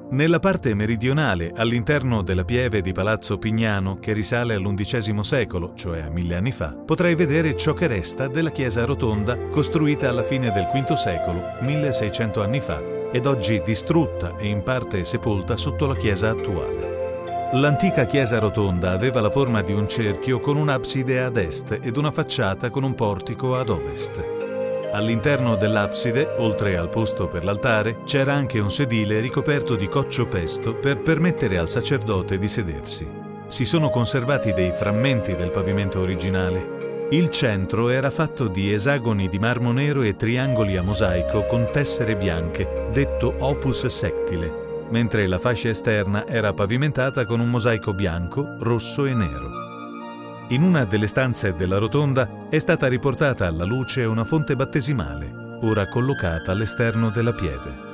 Nella parte meridionale, all'interno della pieve di Palazzo Pignano, che risale all'undicesimo secolo, cioè a 1000 anni fa, potrai vedere ciò che resta della chiesa rotonda costruita alla fine del V secolo, 1600 anni fa, ed oggi distrutta e in parte sepolta sotto la chiesa attuale. L'antica chiesa rotonda aveva la forma di un cerchio con un'abside ad est ed una facciata con un portico ad ovest. All'interno dell'abside, oltre al posto per l'altare, c'era anche un sedile ricoperto di coccio pesto per permettere al sacerdote di sedersi. Si sono conservati dei frammenti del pavimento originale. Il centro era fatto di esagoni di marmo nero e triangoli a mosaico con tessere bianche, detto opus sectile, mentre la fascia esterna era pavimentata con un mosaico bianco, rosso e nero. In una delle stanze della rotonda è stata riportata alla luce una fonte battesimale, ora collocata all'esterno della pieve.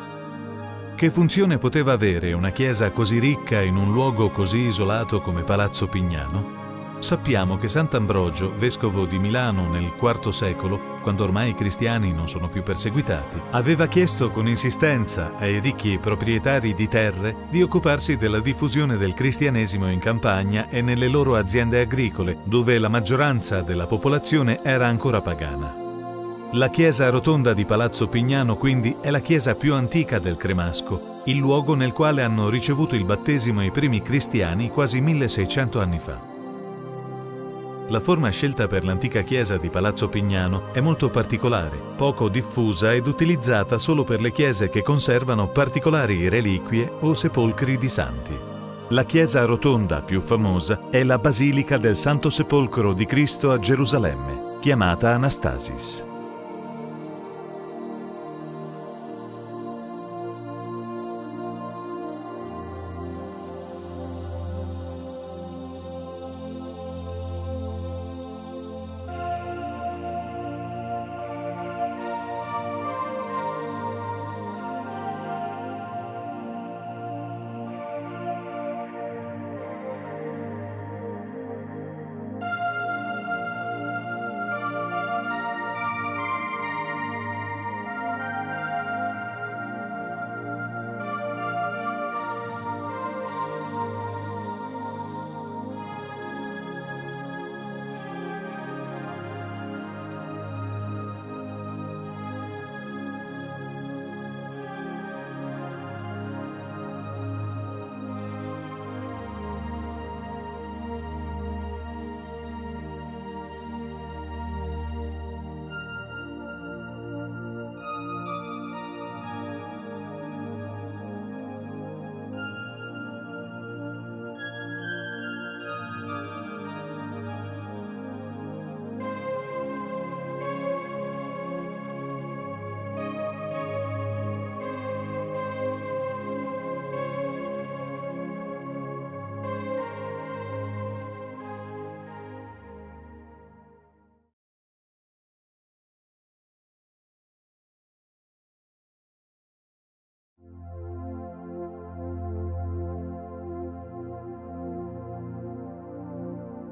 Che funzione poteva avere una chiesa così ricca in un luogo così isolato come Palazzo Pignano? Sappiamo che Sant'Ambrogio, vescovo di Milano nel IV secolo, quando ormai i cristiani non sono più perseguitati, aveva chiesto con insistenza ai ricchi proprietari di terre di occuparsi della diffusione del cristianesimo in campagna e nelle loro aziende agricole, dove la maggioranza della popolazione era ancora pagana. La chiesa rotonda di Palazzo Pignano, quindi, è la chiesa più antica del Cremasco, il luogo nel quale hanno ricevuto il battesimo i primi cristiani quasi 1600 anni fa. La forma scelta per l'antica chiesa di Palazzo Pignano è molto particolare, poco diffusa ed utilizzata solo per le chiese che conservano particolari reliquie o sepolcri di santi. La chiesa rotonda più famosa è la Basilica del Santo Sepolcro di Cristo a Gerusalemme, chiamata Anastasis.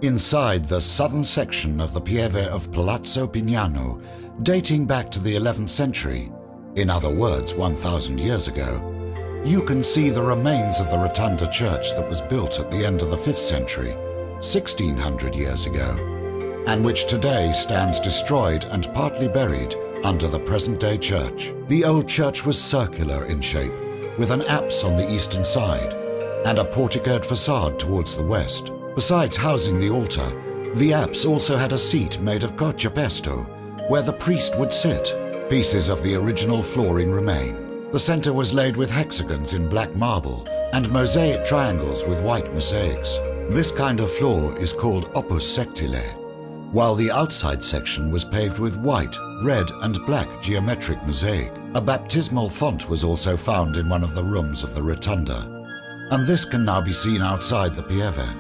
Inside the southern section of the Pieve of Palazzo Pignano, dating back to the 11th century, in other words 1,000 years ago, you can see the remains of the Rotonda church that was built at the end of the 5th century, 1,600 years ago, and which today stands destroyed and partly buried under the present-day church. The old church was circular in shape, with an apse on the eastern side, and a porticoed facade towards the west. Besides housing the altar, the apse also had a seat made of coccio pesto, where the priest would sit. Pieces of the original flooring remain. The center was laid with hexagons in black marble and mosaic triangles with white mosaics. This kind of floor is called opus sectile, while the outside section was paved with white, red and black geometric mosaic. A baptismal font was also found in one of the rooms of the rotunda, and this can now be seen outside the Pieve.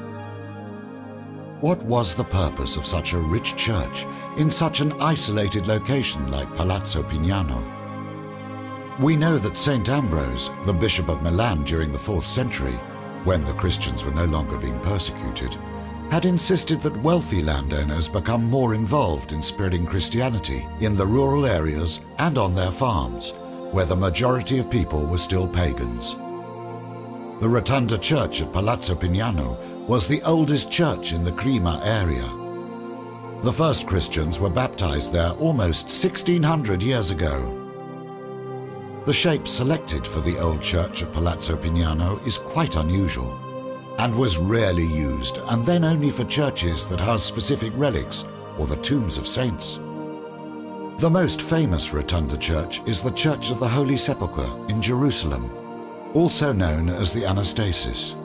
What was the purpose of such a rich church in such an isolated location like Palazzo Pignano? We know that Saint Ambrose, the Bishop of Milan during the 4th century, when the Christians were no longer being persecuted, had insisted that wealthy landowners become more involved in spreading Christianity in the rural areas and on their farms, where the majority of people were still pagans. The Rotonda church at Palazzo Pignano was the oldest church in the Crema area. The first Christians were baptized there almost 1600 years ago. The shape selected for the old church at Palazzo Pignano is quite unusual and was rarely used, and then only for churches that house specific relics or the tombs of saints. The most famous Rotunda church is the Church of the Holy Sepulchre in Jerusalem, also known as the Anastasis.